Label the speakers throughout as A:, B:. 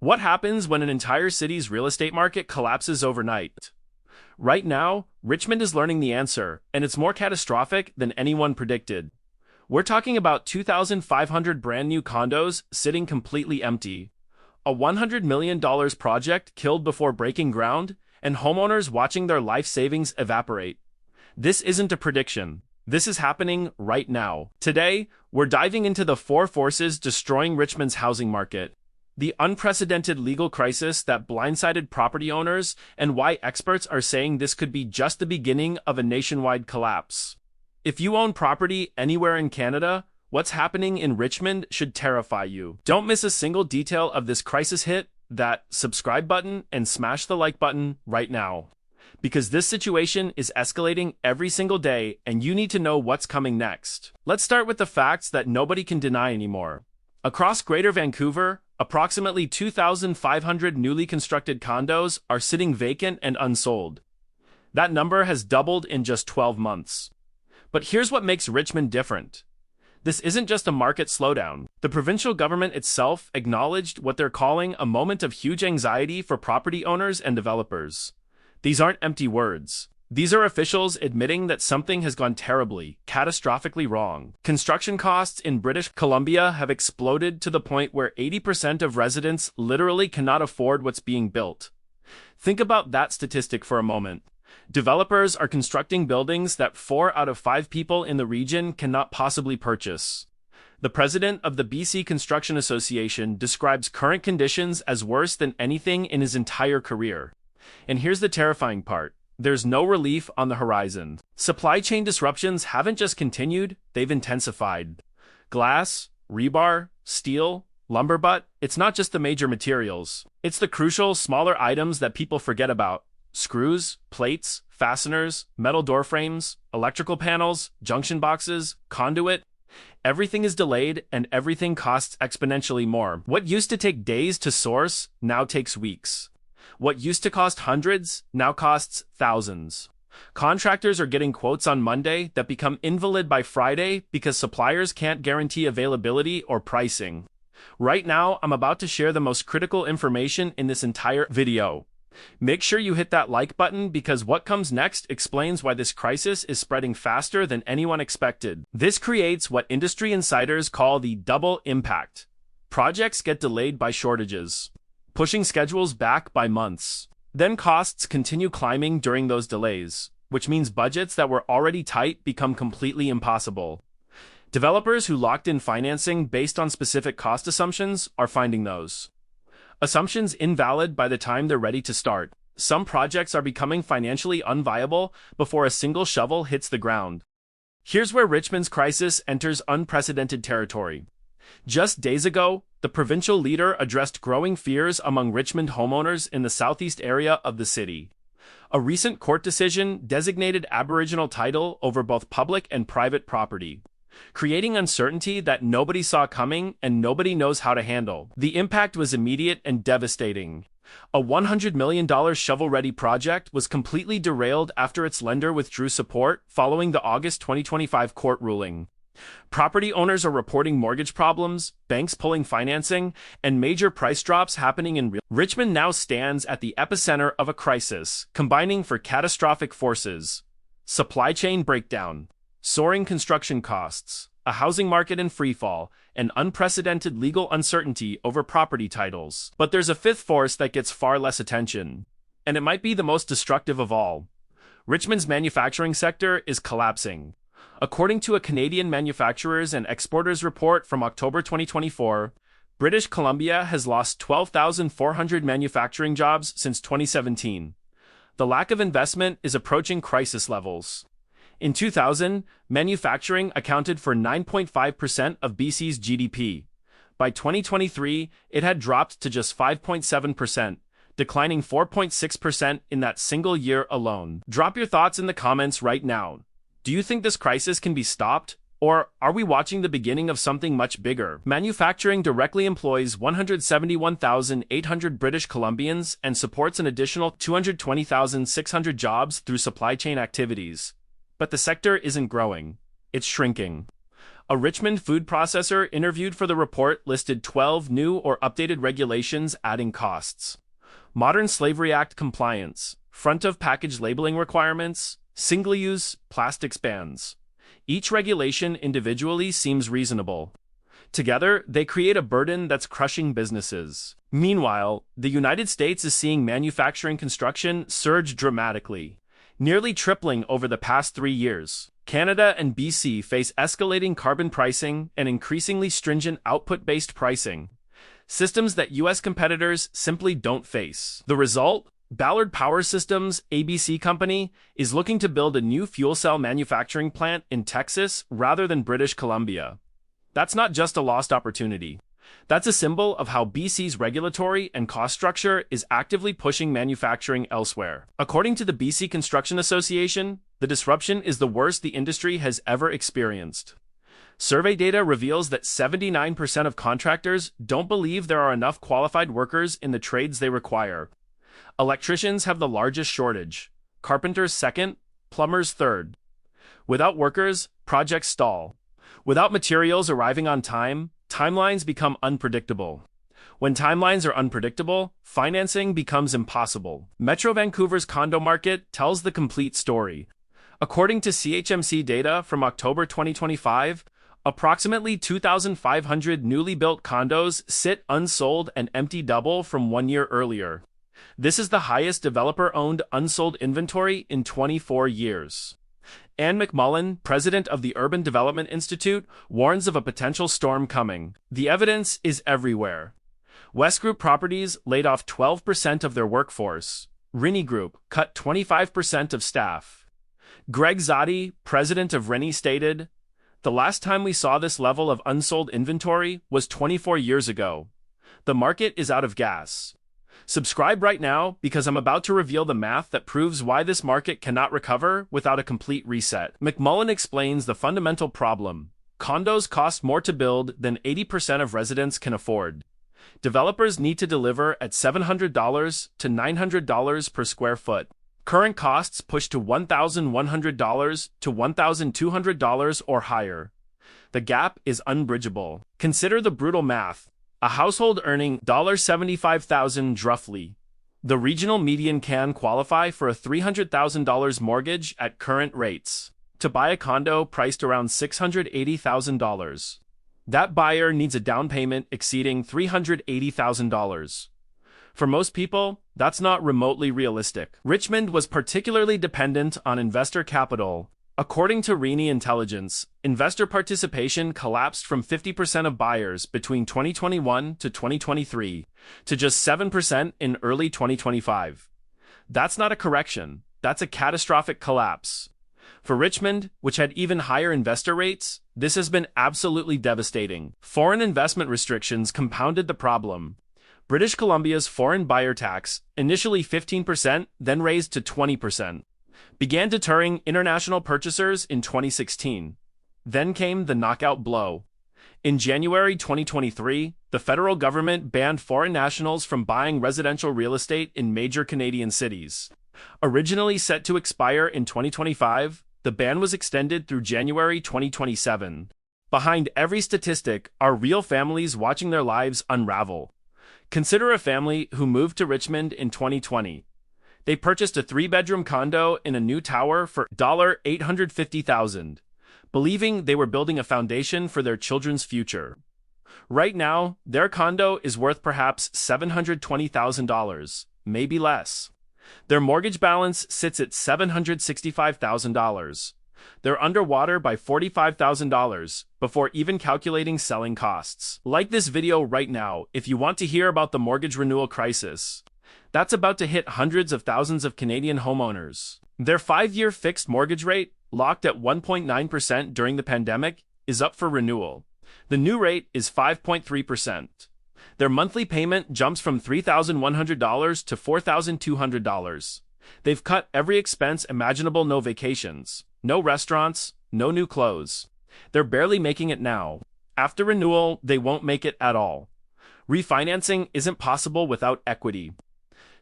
A: What happens when an entire city's real estate market collapses overnight? Right now, Richmond is learning the answer, and it's more catastrophic than anyone predicted. We're talking about 2,500 brand new condos sitting completely empty, a $100 million project killed before breaking ground, and homeowners watching their life savings evaporate. This isn't a prediction. This is happening right now. Today, we're diving into the four forces destroying Richmond's housing market, the unprecedented legal crisis that blindsided property owners, and why experts are saying this could be just the beginning of a nationwide collapse. If you own property anywhere in Canada, what's happening in Richmond should terrify you. Don't miss a single detail of this crisis. Hit that subscribe button and smash the like button right now, because this situation is escalating every single day and you need to know what's coming next. Let's start with the facts that nobody can deny anymore. Across Greater Vancouver, approximately 2,500 newly constructed condos are sitting vacant and unsold. That number has doubled in just 12 months. But here's what makes Richmond different. This isn't just a market slowdown. The provincial government itself acknowledged what they're calling a moment of huge anxiety for property owners and developers. These aren't empty words. These are officials admitting that something has gone terribly, catastrophically wrong. Construction costs in British Columbia have exploded to the point where 80% of residents literally cannot afford what's being built. Think about that statistic for a moment. Developers are constructing buildings that 4 out of 5 people in the region cannot possibly purchase. The president of the BC Construction Association describes current conditions as worse than anything in his entire career. And here's the terrifying part. There's no relief on the horizon. Supply chain disruptions haven't just continued, they've intensified. Glass, rebar, steel, lumber, but it's not just the major materials. It's the crucial, smaller items that people forget about. Screws, plates, fasteners, metal door frames, electrical panels, junction boxes, conduit. Everything is delayed and everything costs exponentially more. What used to take days to source now takes weeks. What used to cost hundreds now costs thousands. Contractors are getting quotes on Monday that become invalid by Friday because suppliers can't guarantee availability or pricing. Right now, I'm about to share the most critical information in this entire video. Make sure you hit that like button because what comes next explains why this crisis is spreading faster than anyone expected. This creates what industry insiders call the double impact. Projects get delayed by shortages, pushing schedules back by months. Then costs continue climbing during those delays, which means budgets that were already tight become completely impossible. Developers who locked in financing based on specific cost assumptions are finding those assumptions invalid by the time they're ready to start. Some projects are becoming financially unviable before a single shovel hits the ground. Here's where Richmond's crisis enters unprecedented territory. Just days ago, the provincial leader addressed growing fears among Richmond homeowners in the southeast area of the city. A recent court decision designated Aboriginal title over both public and private property, creating uncertainty that nobody saw coming and nobody knows how to handle. The impact was immediate and devastating. A $100 million shovel-ready project was completely derailed after its lender withdrew support following the August 2025 court ruling. Property owners are reporting mortgage problems, banks pulling financing, and major price drops happening in Richmond now stands at the epicenter of a crisis, combining for catastrophic forces: supply chain breakdown, soaring construction costs, a housing market in freefall, and unprecedented legal uncertainty over property titles. But there's a fifth force that gets far less attention, and it might be the most destructive of all. Richmond's manufacturing sector is collapsing. According to a Canadian manufacturers and exporters report from October 2024, British Columbia has lost 12,400 manufacturing jobs since 2017. The lack of investment is approaching crisis levels. In 2000, manufacturing accounted for 9.5% of BC's GDP. By 2023, it had dropped to just 5.7%, declining 4.6% in that single year alone. Drop your thoughts in the comments right now. Do you think this crisis can be stopped? Or are we watching the beginning of something much bigger? Manufacturing directly employs 171,800 British Columbians and supports an additional 220,600 jobs through supply chain activities. But the sector isn't growing. It's shrinking. A Richmond food processor interviewed for the report listed 12 new or updated regulations adding costs. Modern Slavery Act compliance, front-of-package labeling requirements, single-use plastics bans. Each regulation individually seems reasonable. Together, they create a burden that's crushing businesses. Meanwhile, the United States is seeing manufacturing construction surge dramatically, nearly tripling over the past 3 years. Canada and BC face escalating carbon pricing and increasingly stringent output-based pricing, systems that U.S. competitors simply don't face. The result? Ballard Power Systems, ABC company, is looking to build a new fuel cell manufacturing plant in Texas rather than British Columbia. That's not just a lost opportunity. That's a symbol of how BC's regulatory and cost structure is actively pushing manufacturing elsewhere. According to the BC Construction Association, the disruption is the worst the industry has ever experienced. Survey data reveals that 79% of contractors don't believe there are enough qualified workers in the trades they require. Electricians have the largest shortage, carpenters second, plumbers third. Without workers, projects stall. Without materials arriving on time, timelines become unpredictable. When timelines are unpredictable, financing becomes impossible. Metro Vancouver's condo market tells the complete story. According to CHMC data from October 2025, approximately 2,500 newly built condos sit unsold and empty, double from 1 year earlier. This is the highest developer-owned unsold inventory in 24 years. Anne McMullen, president of the Urban Development Institute, warns of a potential storm coming. The evidence is everywhere. West Group Properties laid off 12% of their workforce. Rennie Group cut 25% of staff. Greg Zotti, president of Rennie, stated, "The last time we saw this level of unsold inventory was 24 years ago. The market is out of gas." Subscribe right now because I'm about to reveal the math that proves why this market cannot recover without a complete reset. McMullen explains the fundamental problem. Condos cost more to build than 80% of residents can afford. Developers need to deliver at $700 to $900 per square foot. Current costs push to $1,100 to $1,200 or higher. The gap is unbridgeable. Consider the brutal math. A household earning $75,000 roughly. The regional median can qualify for a $300,000 mortgage at current rates. To buy a condo priced around $680,000. That buyer needs a down payment exceeding $380,000. For most people, that's not remotely realistic. Richmond was particularly dependent on investor capital. According to Rennie Intelligence, investor participation collapsed from 50% of buyers between 2021 to 2023 to just 7% in early 2025. That's not a correction, that's a catastrophic collapse. For Richmond, which had even higher investor rates, this has been absolutely devastating. Foreign investment restrictions compounded the problem. British Columbia's foreign buyer tax, initially 15%, then raised to 20%. Began deterring international purchasers in 2016. Then came the knockout blow. In January 2023, the federal government banned foreign nationals from buying residential real estate in major Canadian cities. Originally set to expire in 2025, the ban was extended through January 2027. Behind every statistic are real families watching their lives unravel. Consider a family who moved to Richmond in 2020. They purchased a 3-bedroom condo in a new tower for $850,000, believing they were building a foundation for their children's future. Right now, their condo is worth perhaps $720,000, maybe less. Their mortgage balance sits at $765,000. They're underwater by $45,000 before even calculating selling costs. Like this video right now if you want to hear about the mortgage renewal crisis. That's about to hit hundreds of thousands of Canadian homeowners. Their 5-year fixed mortgage rate, locked at 1.9% during the pandemic, is up for renewal. The new rate is 5.3%. Their monthly payment jumps from $3,100 to $4,200. They've cut every expense imaginable: no vacations, no restaurants, no new clothes. They're barely making it now. After renewal, they won't make it at all. Refinancing isn't possible without equity.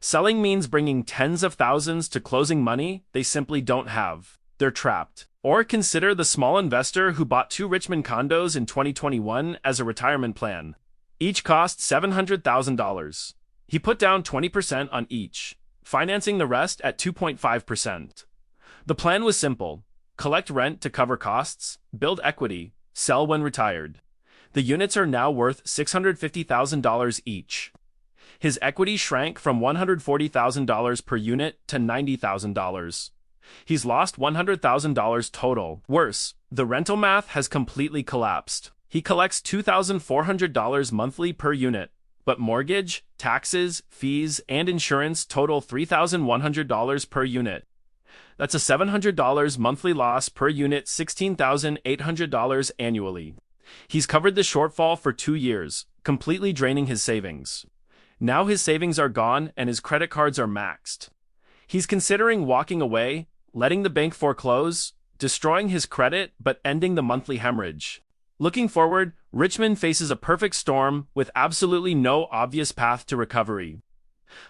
A: Selling means bringing tens of thousands to closing money they simply don't have. They're trapped. Or consider the small investor who bought 2 Richmond condos in 2021 as a retirement plan. Each cost $700,000. He put down 20% on each, financing the rest at 2.5%. The plan was simple: collect rent to cover costs, build equity, sell when retired. The units are now worth $650,000 each. His equity shrank from $140,000 per unit to $90,000. He's lost $100,000 total. Worse, the rental math has completely collapsed. He collects $2,400 monthly per unit, but mortgage, taxes, fees, and insurance total $3,100 per unit. That's a $700 monthly loss per unit, $16,800 annually. He's covered the shortfall for 2 years, completely draining his savings. Now his savings are gone and his credit cards are maxed. He's considering walking away, letting the bank foreclose, destroying his credit, but ending the monthly hemorrhage. Looking forward, Richmond faces a perfect storm with absolutely no obvious path to recovery.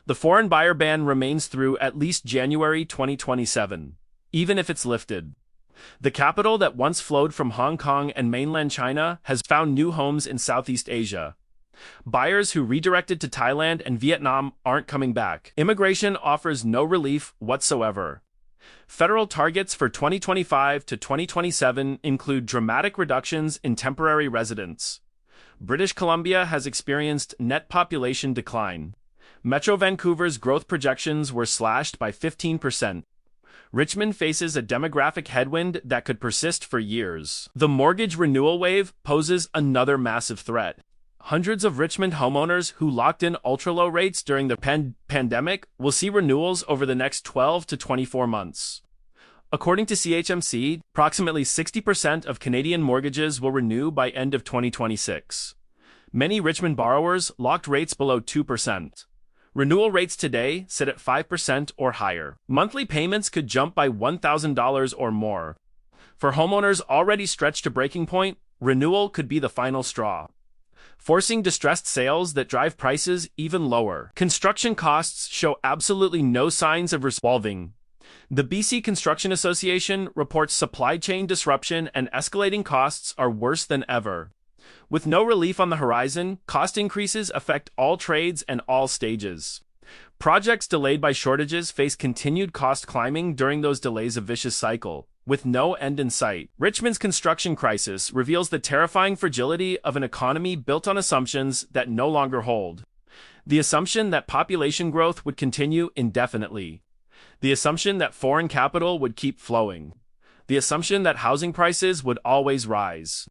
A: The foreign buyer ban remains through at least January 2027, even if it's lifted. The capital that once flowed from Hong Kong and mainland China has found new homes in Southeast Asia. Buyers who redirected to Thailand and Vietnam aren't coming back. Immigration offers no relief whatsoever. Federal targets for 2025 to 2027 include dramatic reductions in temporary residents. British Columbia has experienced net population decline. Metro Vancouver's growth projections were slashed by 15%. Richmond faces a demographic headwind that could persist for years. The mortgage renewal wave poses another massive threat. Hundreds of Richmond homeowners who locked in ultra-low rates during the pandemic will see renewals over the next 12 to 24 months. According to CHMC, approximately 60% of Canadian mortgages will renew by end of 2026. Many Richmond borrowers locked rates below 2%. Renewal rates today sit at 5% or higher. Monthly payments could jump by $1,000 or more. For homeowners already stretched to breaking point, renewal could be the final straw, forcing distressed sales that drive prices even lower. Construction costs show absolutely no signs of resolving. The BC Construction Association reports supply chain disruption and escalating costs are worse than ever. With no relief on the horizon, cost increases affect all trades and all stages. Projects delayed by shortages face continued cost climbing during those delays, a vicious cycle, with no end in sight. Richmond's construction crisis reveals the terrifying fragility of an economy built on assumptions that no longer hold. The assumption that population growth would continue indefinitely. The assumption that foreign capital would keep flowing. The assumption that housing prices would always rise.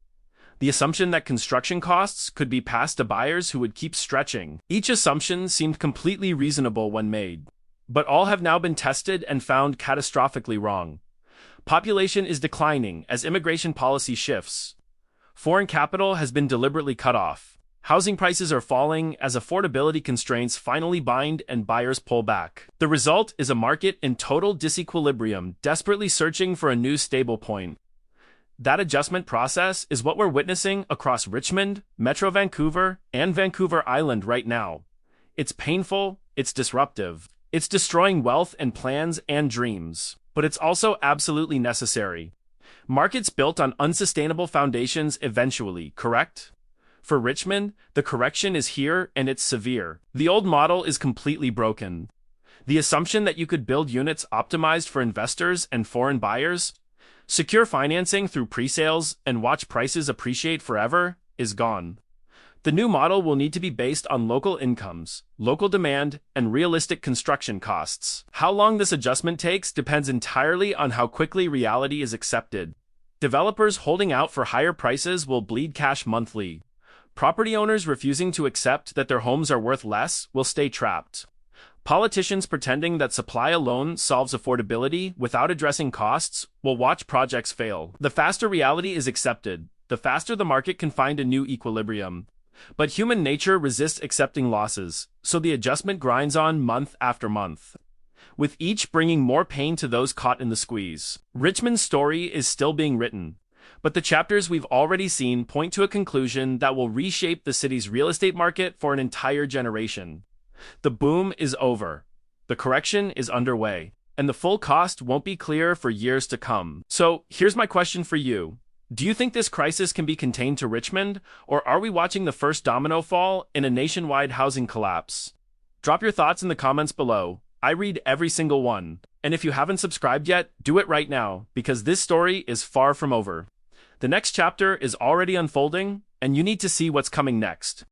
A: The assumption that construction costs could be passed to buyers who would keep stretching. Each assumption seemed completely reasonable when made, but all have now been tested and found catastrophically wrong. Population is declining as immigration policy shifts. Foreign capital has been deliberately cut off. Housing prices are falling as affordability constraints finally bind and buyers pull back. The result is a market in total disequilibrium, desperately searching for a new stable point. That adjustment process is what we're witnessing across Richmond, Metro Vancouver, and Vancouver Island right now. It's painful, it's disruptive, it's destroying wealth and plans and dreams, but it's also absolutely necessary. Markets built on unsustainable foundations eventually, correct? For Richmond, the correction is here and it's severe. The old model is completely broken. The assumption that you could build units optimized for investors and foreign buyers, secure financing through pre-sales, and watch prices appreciate forever is gone. The new model will need to be based on local incomes, local demand, and realistic construction costs. How long this adjustment takes depends entirely on how quickly reality is accepted. Developers holding out for higher prices will bleed cash monthly. Property owners refusing to accept that their homes are worth less will stay trapped. Politicians pretending that supply alone solves affordability without addressing costs will watch projects fail. The faster reality is accepted, the faster the market can find a new equilibrium. But human nature resists accepting losses, so the adjustment grinds on month after month, with each bringing more pain to those caught in the squeeze. Richmond's story is still being written, but the chapters we've already seen point to a conclusion that will reshape the city's real estate market for an entire generation. The boom is over. The correction is underway. and the full cost won't be clear for years to come. So, here's my question for you. Do you think this crisis can be contained to Richmond, or are we watching the first domino fall in a nationwide housing collapse? Drop your thoughts in the comments below. I read every single one. And if you haven't subscribed yet, do it right now, because this story is far from over. The next chapter is already unfolding, and you need to see what's coming next.